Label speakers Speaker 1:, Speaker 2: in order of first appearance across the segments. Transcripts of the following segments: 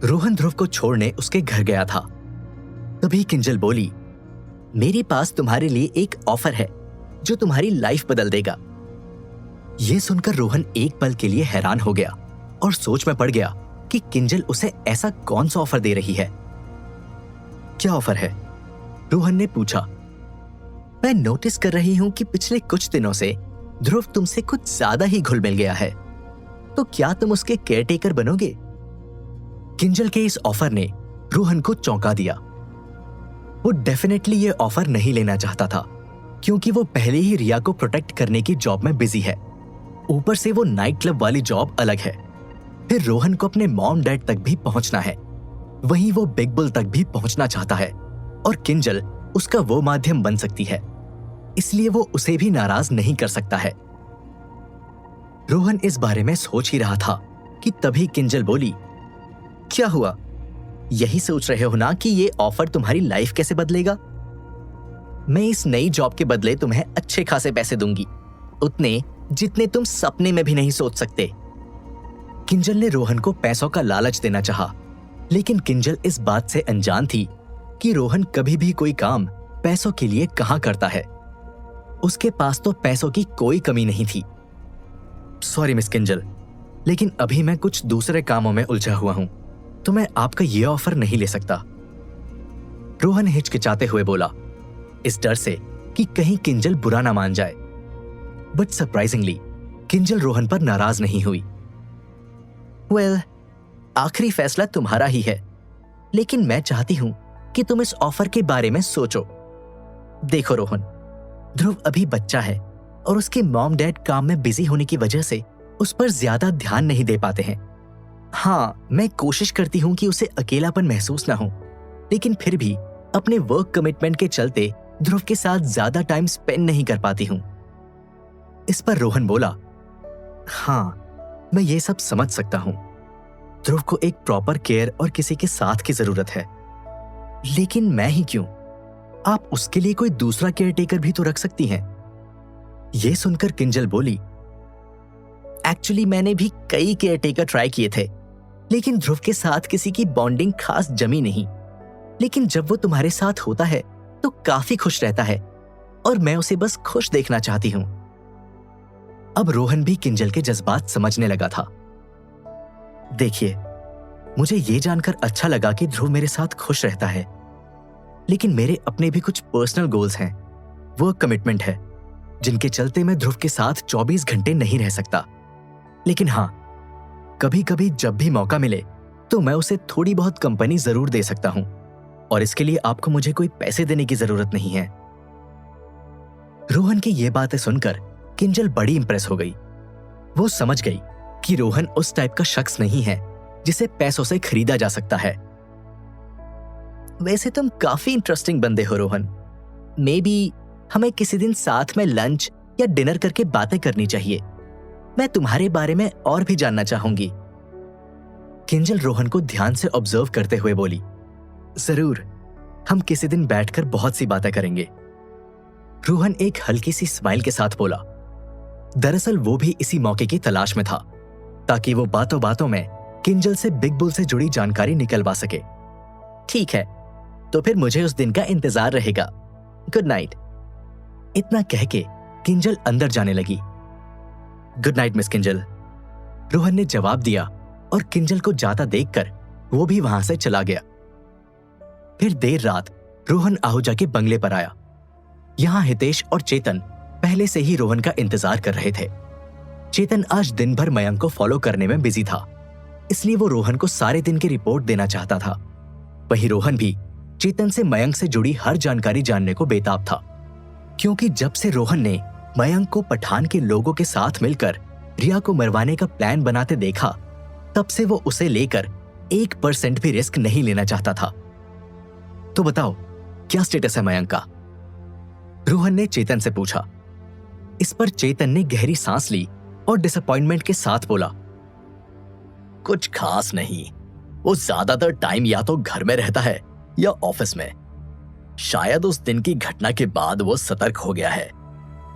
Speaker 1: रोहन ध्रुव को छोड़ने उसके घर गया था। तभी किंजल बोली, मेरे पास तुम्हारे लिए एक ऑफर है जो तुम्हारी लाइफ बदल देगा। यह सुनकर रोहन एक पल के लिए हैरान हो गया और सोच में पड़ गया कि किंजल उसे ऐसा कौन सा ऑफर दे रही है। क्या ऑफर है? रोहन ने पूछा। मैं नोटिस कर रही हूं कि पिछले कुछ दिनों से ध्रुव तुमसे कुछ ज्यादा ही घुल मिल गया है, तो क्या तुम उसके केयरटेकर बनोगे? किंजल के इस ऑफर ने रोहन को चौंका दिया। वो डेफिनेटली ये ऑफर नहीं लेना चाहता था, क्योंकि वो पहले ही रिया को प्रोटेक्ट करने की जॉब में बिजी है। ऊपर से वो नाइट क्लब वाली जॉब अलग है। फिर रोहन को अपने मॉम डैड तक भी पहुंचना है, वहीं वो बिग बुल तक भी पहुंचना चाहता है और किंजल उसका वो माध्यम बन सकती है, इसलिए वो उसे भी नाराज नहीं कर सकता है। रोहन इस बारे में सोच ही रहा था कि तभी किंजल बोली, क्या हुआ? यही सोच रहे हो ना कि ये ऑफर तुम्हारी लाइफ कैसे बदलेगा? मैं इस नई जॉब के बदले तुम्हें अच्छे खासे पैसे दूंगी, उतने जितने तुम सपने में भी नहीं सोच सकते। किंजल ने रोहन को पैसों का लालच देना चाहा, लेकिन किंजल इस बात से अनजान थी कि रोहन कभी भी कोई काम पैसों के लिए कहां करता है। उसके पास तो पैसों की कोई कमी नहीं थी। सॉरी मिस किंजल, लेकिन अभी मैं कुछ दूसरे कामों में उलझा हुआ हूं, तो मैं आपका यह ऑफर नहीं ले सकता। रोहन हिचकिचाते हुए बोला, इस डर से कि कहीं किंजल बुरा ना मान जाए। बट सरप्राइजिंगली किंजल रोहन पर नाराज नहीं हुई। वेल, आखिरी फैसला तुम्हारा ही है, लेकिन मैं चाहती हूं कि तुम इस ऑफर के बारे में सोचो। देखो रोहन, ध्रुव अभी बच्चा है और उसके मॉम डैड काम में बिजी होने की वजह से उस पर ज्यादा ध्यान नहीं दे पाते हैं। हाँ, मैं कोशिश करती हूं कि उसे अकेलापन महसूस ना हो, लेकिन फिर भी अपने वर्क कमिटमेंट के चलते ध्रुव के साथ ज्यादा टाइम स्पेंड नहीं कर पाती हूं। इस पर रोहन बोला, हाँ, मैं ये सब समझ सकता हूं। ध्रुव को एक प्रॉपर केयर और किसी के साथ की जरूरत है, लेकिन मैं ही क्यों? आप उसके लिए कोई दूसरा केयरटेकर भी तो रख सकती हैं। यह सुनकर किंजल बोली, एक्चुअली मैंने भी कई केयरटेकर ट्राई किए थे, लेकिन ध्रुव के साथ किसी की बॉन्डिंग खास जमी नहीं। लेकिन जब वो तुम्हारे साथ होता है तो काफी खुश रहता है और मैं उसे बस खुश देखना चाहती हूं। अब रोहन भी किंजल के जज्बात समझने लगा था। देखिए, मुझे ये जानकर अच्छा लगा कि ध्रुव मेरे साथ खुश रहता है, लेकिन मेरे अपने भी कुछ पर्सनल गोल्स हैं, वर्क कमिटमेंट है, जिनके चलते मैं ध्रुव के साथ 24 घंटे नहीं रह सकता। लेकिन हाँ, कभी कभी जब भी मौका मिले तो मैं उसे थोड़ी बहुत कंपनी जरूर दे सकता हूं, और इसके लिए आपको मुझे कोई पैसे देने की जरूरत नहीं है। रोहन की ये बातें सुनकर किंजल बड़ी इंप्रेस हो गई। वो समझ गई कि रोहन उस टाइप का शख्स नहीं है जिसे पैसों से खरीदा जा सकता है। वैसे तुम काफी इंटरेस्टिंग बंदे हो रोहन। मे बी हमें किसी दिन साथ में लंच या डिनर करके बातें करनी चाहिए। मैं तुम्हारे बारे में और भी जानना चाहूंगी। किंजल रोहन को ध्यान से ऑब्जर्व करते हुए बोली, जरूर, हम किसी दिन बैठकर बहुत सी बातें करेंगे। रोहन एक हल्की सी स्माइल के साथ बोला। दरअसल वो भी इसी मौके की तलाश में था, ताकि वो बातों बातों में किंजल से बिग बुल से जुड़ी जानकारी निकलवा सके। ठीक है, तो फिर मुझे उस दिन का इंतजार रहेगा। Good night. इतना कह के किंजल अंदर जाने लगी। Good night miss Kinjal, Rohan ने जवाब दिया और किंजल को जाता देखकर वो भी वहां से चला गया। फिर देर रात रोहन आहूजा के बंगले पर आया। यहां हितेश और चेतन पहले से ही रोहन का इंतजार कर रहे थे। चेतन आज दिन भर मयंक को फॉलो करने में बिजी था, इसलिए वो रोहन को सारे दिन की रिपोर्ट देना चाहता था। वहीं रोहन भी चेतन से मयंक से जुड़ी हर जानकारी जानने को बेताब था, क्योंकि जब से रोहन ने मयंक को पठान के लोगों के साथ मिलकर रिया को मरवाने का प्लान बनाते देखा, तब से वो उसे लेकर 1% भी रिस्क नहीं लेना चाहता था। तो बताओ, क्या स्टेटस है मयंक का? रोहन ने चेतन से पूछा। इस पर चेतन ने गहरी सांस ली और डिसअपॉइंटमेंट के साथ बोला, कुछ खास नहीं। वो ज्यादातर टाइम या तो घर में रहता है या ऑफिस में। शायद उस दिन की घटना के बाद वो सतर्क हो गया है।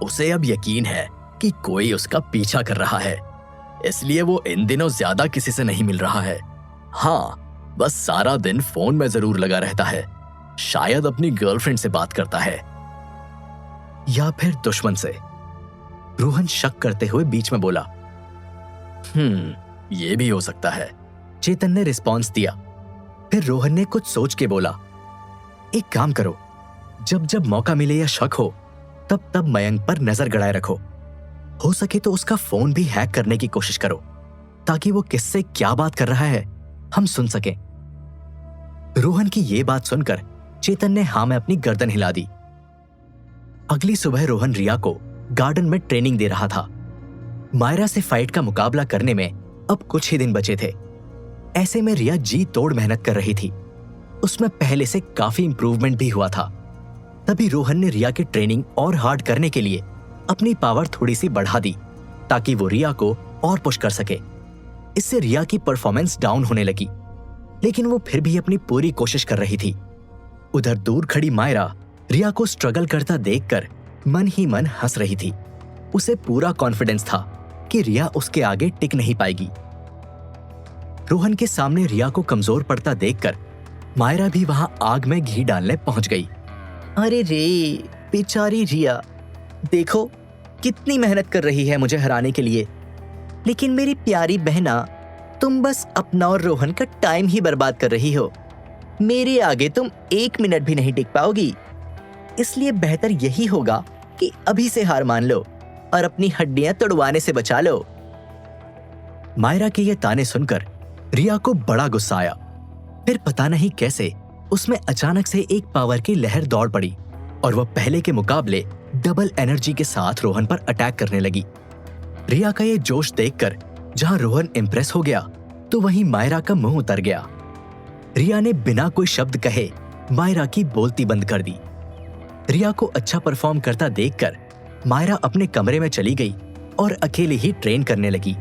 Speaker 1: उसे अब यकीन है कि कोई उसका पीछा कर रहा है, इसलिए वो इन दिनों ज्यादा किसी से नहीं मिल रहा है। हाँ, बस सारा दिन फोन में जरूर लगा रहता है, शायद अपनी गर्लफ्रेंड से बात करता है या फिर दुश्मन से। रोहन शक करते हुए बीच में बोला, ये भी हो सकता है। चेतन ने रिस्पॉन्स दिया। फिर रोहन ने कुछ सोच के बोला, एक काम करो, जब जब मौका मिले या शक हो तब तब मयंक पर नजर गड़ाए रखो। हो सके तो उसका फोन भी हैक करने की कोशिश करो, ताकि वो किससे क्या बात कर रहा है हम सुन सकें। रोहन की ये बात सुनकर चेतन ने हाँ में अपनी गर्दन हिला दी। अगली सुबह रोहन रिया को गार्डन में ट्रेनिंग दे रहा था। मायरा से फाइट का मुकाबला करने में अब कुछ ही दिन बचे थे। ऐसे में रिया जी तोड़ मेहनत कर रही थी। उसमें पहले से काफी इंप्रूवमेंट भी हुआ था। तभी रोहन ने रिया की ट्रेनिंग और हार्ड करने के लिए अपनी पावर थोड़ी सी बढ़ा दी, ताकि वो रिया को और पुश कर सके। इससे रिया की परफॉर्मेंस डाउन होने लगी, लेकिन वो फिर भी अपनी पूरी कोशिश कर रही थी। उधर दूर खड़ी मायरा रिया को स्ट्रगल करता देखकर मन ही मन हंस रही थी। उसे पूरा कॉन्फिडेंस था कि रिया उसके आगे टिक नहीं पाएगी। रोहन के सामने रिया को कमजोर पड़ता देखकर मायरा भी वहां आग में घी डालने पहुंच गई। अरे रे, बेचारी रिया, देखो कितनी मेहनत कर रही है मुझे हराने के लिए, लेकिन मेरी प्यारी बहना, तुम बस अपना और रोहन का टाइम ही बर्बाद कर रही हो। मेरे आगे तुम 1 मिनट भी नहीं टिक पाओगी। इसलिए बेहतर यही होगा कि अभी से हार मान लो और अपनी हड्डियां तोड़वाने से बचा लो। मायरा के ये ताने सुनकर रिया को बड़ा गुस्सा आया। फिर पता नहीं कैसे उसमें अचानक से एक पावर की लहर दौड़ पड़ी और वह पहले के मुकाबले डबल एनर्जी के साथ रोहन पर अटैक करने लगी। रिया का ये जोश देखकर जहां रोहन इंप्रेस हो गया, तो वहीं मायरा का मुंह उतर गया। रिया ने बिना कोई शब्द कहे मायरा की बोलती बंद कर दी। रिया को अच्छा परफॉर्म करता देखकर मायरा अपने कमरे में चली गई और अकेले ही ट्रेन करने लगी।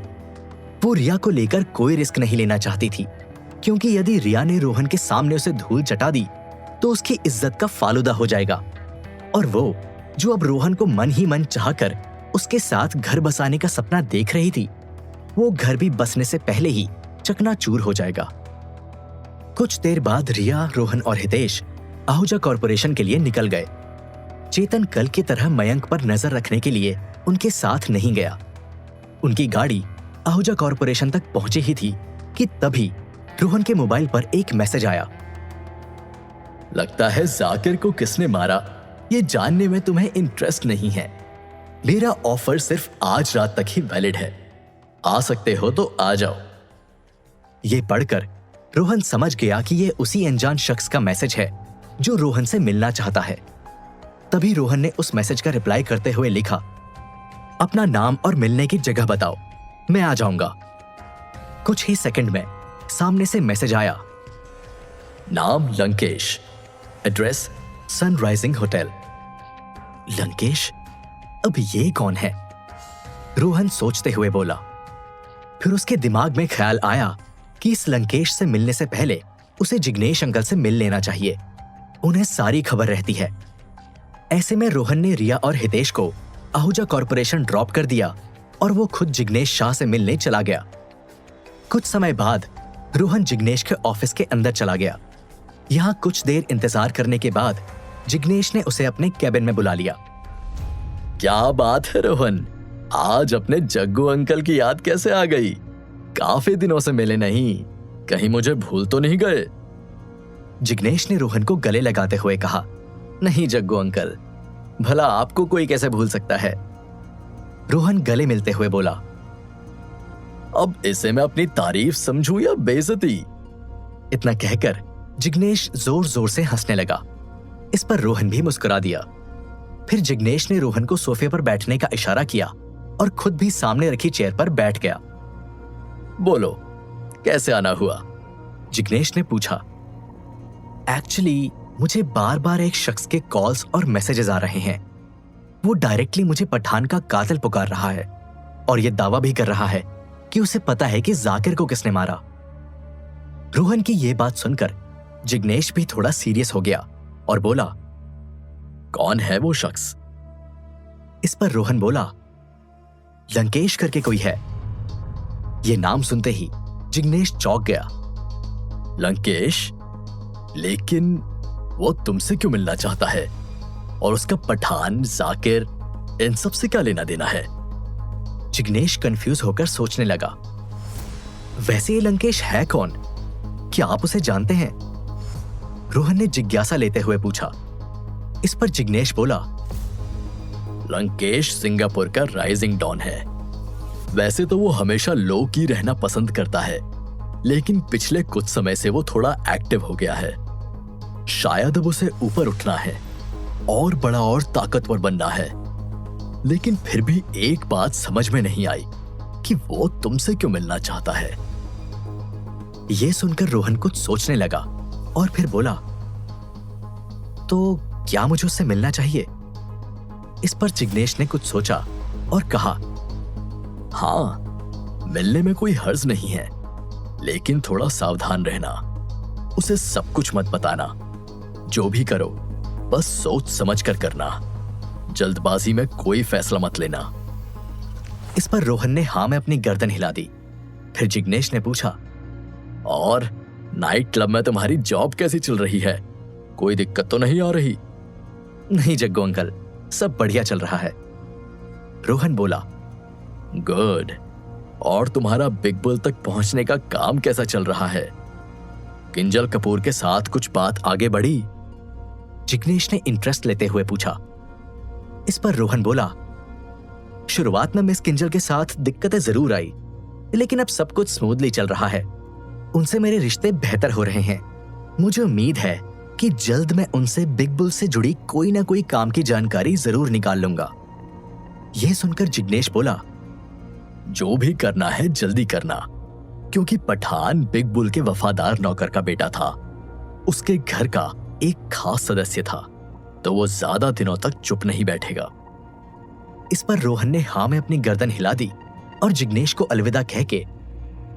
Speaker 1: वो रिया को लेकर कोई रिस्क नहीं लेना चाहती थी, क्योंकि यदि रिया ने रोहन के सामने उसे धूल चटा दी तो उसकी इज्जत का फालूदा हो जाएगा। और वो जो अब रोहन को मन ही मन चाहकर उसके साथ घर बसाने का सपना देख रही थी, वो घर भी बसने से पहले ही चकनाचूर हो जाएगा। कुछ देर बाद रिया, रोहन और हितेश आहूजा कॉरपोरेशन के लिए निकल गए। चेतन कल की तरह मयंक पर नजर रखने के लिए उनके साथ नहीं गया। उनकी गाड़ी आहूजा कॉरपोरेशन तक पहुंची ही थी कि तभी रोहन के मोबाइल पर एक मैसेज आया। लगता है जाकिर को किसने मारा ये जानने में तुम्हें इंटरेस्ट नहीं है। मेरा ऑफर सिर्फ आज रात तक ही वैलिड है, आ सकते हो तो आ जाओ। ये पढ़कर रोहन समझ गया कि ये उसी अनजान शख्स का मैसेज है जो रोहन से मिलना चाहता है। तभी रोहन ने उस मैसेज का रिप्लाई करते हुए लिखा, अपना नाम और मिलने की जगह बताओ, मैं आ जाऊंगा। कुछ ही सेकंड में सामने से मैसेज आया, नाम Lankesh, address sunrising hotel. Lankesh? अब ये कौन है? रोहन सोचते हुए बोला। फिर उसके दिमाग में ख्याल आया कि इस लंकेश से मिलने से पहले उसे जिग्नेश अंकल से मिल लेना चाहिए, उन्हें सारी खबर रहती है। ऐसे में रोहन ने रिया और हितेश को आहूजा कॉरपोरेशन ड्रॉप कर दिया और वो खुद जिग्नेश शाह से मिलने चला गया। कुछ समय बाद रोहन जिग्नेश के ऑफिस के अंदर चला गया। यहाँ कुछ देर इंतजार करने के बाद जिग्नेश ने उसे अपने कैबिन में बुला लिया। क्या बात है रोहन, आज अपने जग्गू अंकल की याद कैसे आ गई? काफी दिनों से मिले नहीं, कहीं मुझे भूल तो नहीं गए? जिग्नेश ने रोहन को गले लगाते हुए कहा, नहीं जग्गू अंकल, भला आपको कोई कैसे भूल सकता है? रोहन गले मिलते हुए बोला, अब इसे मैं अपनी तारीफ समझूं या बेइज्जती? इतना कहकर जिग्नेश जोर जोर से हंसने लगा। इस पर रोहन भी मुस्कुरा दिया। फिर जिग्नेश ने रोहन को सोफे पर बैठने का इशारा किया और खुद भी सामने रखी चेयर पर बैठ गया। बोलो, कैसे आना हुआ? जिग्नेश ने पूछा। एक्चुअली मुझे बार बार एक शख्स के कॉल्स और मैसेजेस आ रहे हैं। वो डायरेक्टली मुझे पठान का कातिल पुकार रहा है और ये दावा भी कर रहा है कि उसे पता है कि जाकिर को किसने मारा। रोहन की ये बात सुनकर जिग्नेश भी थोड़ा सीरियस हो गया और बोला, कौन है वो शख्स? इस पर रोहन बोला, लंकेश करके कोई है। ये नाम सुनते ही जिग्नेश चौंक गया।
Speaker 2: लंकेश, लेकिन वो तुमसे क्यों मिलना चाहता है? और उसका पठान, जाकिर, इन सब से क्या लेना देना है?
Speaker 1: जिग्नेश कंफ्यूज होकर सोचने लगा। वैसे ये लंकेश है कौन? क्या आप उसे जानते हैं? रोहन ने जिज्ञासा लेते हुए पूछा। इस पर जिग्नेश बोला,
Speaker 2: लंकेश सिंगापुर का राइजिंग डॉन है। वैसे तो वो हमेशा लो की रहना पसंद करता है, लेकिन पिछले कुछ समय से वो थोड़ा एक्टिव हो गया है। शायद अब उसे ऊपर उठना है और बड़ा और ताकतवर बनना है। लेकिन फिर भी एक बात समझ में नहीं आई कि वो तुमसे क्यों मिलना चाहता है।
Speaker 1: यह सुनकर रोहन कुछ सोचने लगा और फिर बोला, तो क्या मुझे उससे मिलना चाहिए? इस पर जिग्नेश ने कुछ सोचा और कहा,
Speaker 2: हाँ, मिलने में कोई हर्ज नहीं है, लेकिन थोड़ा सावधान रहना। उसे सब कुछ मत बताना। जो भी करो बस सोच समझ कर करना। जल्दबाजी में कोई फैसला मत लेना।
Speaker 1: इस पर रोहन ने हाँ में अपनी गर्दन हिला दी। फिर जिग्नेश ने पूछा,
Speaker 2: और नाइट क्लब में तुम्हारी जॉब कैसी चल रही है? कोई दिक्कत तो नहीं आ रही?
Speaker 1: नहीं जग्गू अंकल, सब बढ़िया चल रहा है, रोहन बोला।
Speaker 2: गुड। और तुम्हारा बिग बुल तक पहुंचने का काम कैसा चल रहा है? किंजल कपूर के साथ कुछ बात आगे बढ़ी?
Speaker 1: जिग्नेश ने इंटरेस्ट लेते हुए पूछा। इस पर रोहन बोला, शुरुआत में मिस किंजल के साथ दिक्कतें जरूर आई, लेकिन अब सब कुछ स्मूथली चल रहा है। उनसे मेरे रिश्ते बेहतर हो रहे हैं। मुझे उम्मीद है कि जल्द मैं उनसे बिग बुल से जुड़ी कोई ना कोई काम की जानकारी जरूर निकाल लूंगा। यह सुनकर जिग्नेश बोला,
Speaker 2: जो भी करना है जल्दी करना, क्योंकि पठान बिग बुल के वफादार नौकर का बेटा था। उसके घर का एक खास सदस्य था, तो वो ज्यादा दिनों तक चुप नहीं बैठेगा।
Speaker 1: इस पर रोहन ने हाँ में अपनी गर्दन हिला दी और जिग्नेश को अलविदा कह के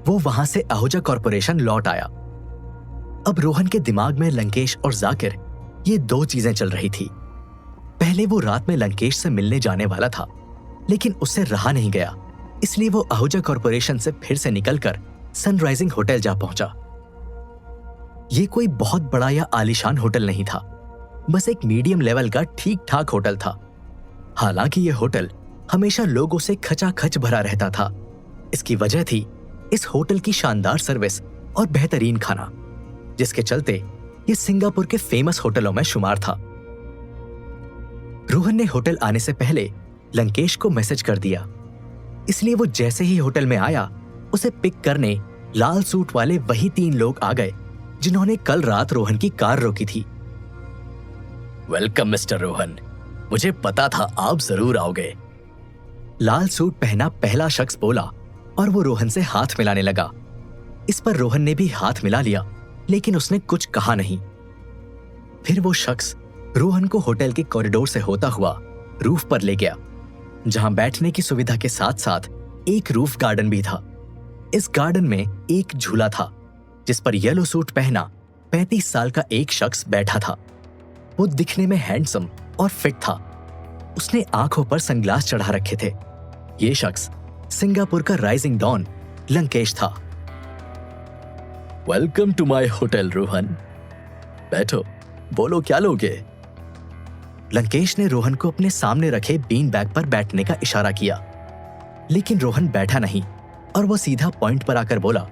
Speaker 1: वो वहां से आहूजा कॉरपोरेशन लौट आया। अब रोहन के दिमाग में लंकेश और जाकिर, ये दो चीजें चल रही थी। पहले वो रात में लंकेश से मिलने जाने वाला था, लेकिन उससे रहा नहीं गया, इसलिए वो आहूजा कॉरपोरेशन से फिर से निकलकर सनराइजिंग होटल जा पहुंचा। ये कोई बहुत बड़ा या आलीशान होटल नहीं था, बस एक मीडियम लेवल का ठीक ठाक होटल था। हालांकि यह होटल हमेशा लोगों से खचाखच भरा रहता था। इसकी वजह थी इस होटल की शानदार सर्विस और बेहतरीन खाना, जिसके चलते ये सिंगापुर के फेमस होटलों में शुमार था। रोहन ने होटल आने से पहले लंकेश को मैसेज कर दिया, इसलिए वो जैसे ही होटल में आया, उसे पिक करने लाल सूट वाले वही 3 लोग आ गए जिन्होंने कल रात रोहन की कार रोकी थी।
Speaker 2: वेलकम मिस्टर रोहन, मुझे पता था आप जरूर आओगे।
Speaker 1: लाल सूट पहना पहला शख्स बोला और वो रोहन से हाथ मिलाने लगा। इस पर रोहन ने भी हाथ मिला लिया, लेकिन उसने कुछ कहा नहीं। फिर वो शख्स रोहन को होटल के कॉरिडोर से होता हुआ रूफ पर ले गया, जहां बैठने की सुविधा के साथ साथ एक रूफ गार्डन भी था। इस गार्डन में एक झूला था, जिस पर येलो सूट पहना 35 साल का एक शख्स बैठा था। वो दिखने में हैंडसम और फिट था। उसने आंखों पर सनग्लास चढ़ा रखे थे। ये शख्स सिंगापुर का राइजिंग डॉन लंकेश था।
Speaker 2: Welcome to my hotel Rohan, बैठो, बोलो क्या लोगे?
Speaker 1: लंकेश ने रोहन को अपने सामने रखे बीन बैग पर बैठने का इशारा किया, लेकिन रोहन बैठा नहीं और वो सीधा पॉइंट पर आकर बोला,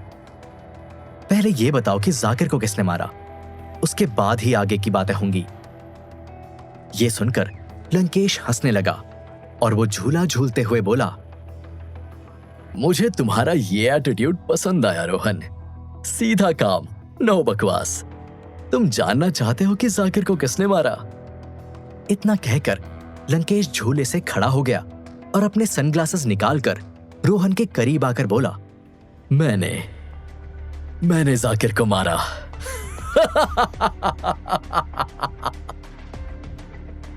Speaker 1: पहले ये बताओ कि जाकिर को किसने मारा, उसके बाद ही आगे की बातें होंगी। ये सुनकर लंकेश हंसने लगा और वो झूला झूलते हुए बोला,
Speaker 2: मुझे तुम्हारा ये एटीट्यूड पसंद आया रोहन। सीधा काम, नो बकवास। तुम जानना चाहते हो कि जाकिर को किसने मारा?
Speaker 1: इतना कहकर लंकेश झूले से खड़ा हो गया और अपने सनग्लासेस निकालकर रोहन के करीब आकर बोला,
Speaker 2: मैंने जाकिर को मारा।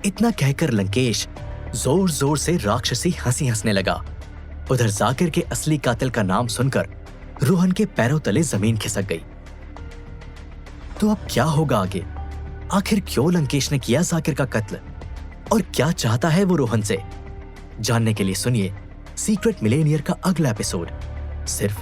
Speaker 1: इतना कहकर लंकेश जोर जोर से राक्षसी हंसी हंसने लगा। उधर जाकिर के असली कातिल का नाम सुनकर रोहन के पैरों तले जमीन खिसक गई। तो अब क्या होगा आगे? आखिर क्यों लंकेश ने किया जाकिर का कत्ल और क्या चाहता है वो रोहन से? जानने के लिए सुनिए सीक्रेट मिलेनियर का अगला एपिसोड, सिर्फ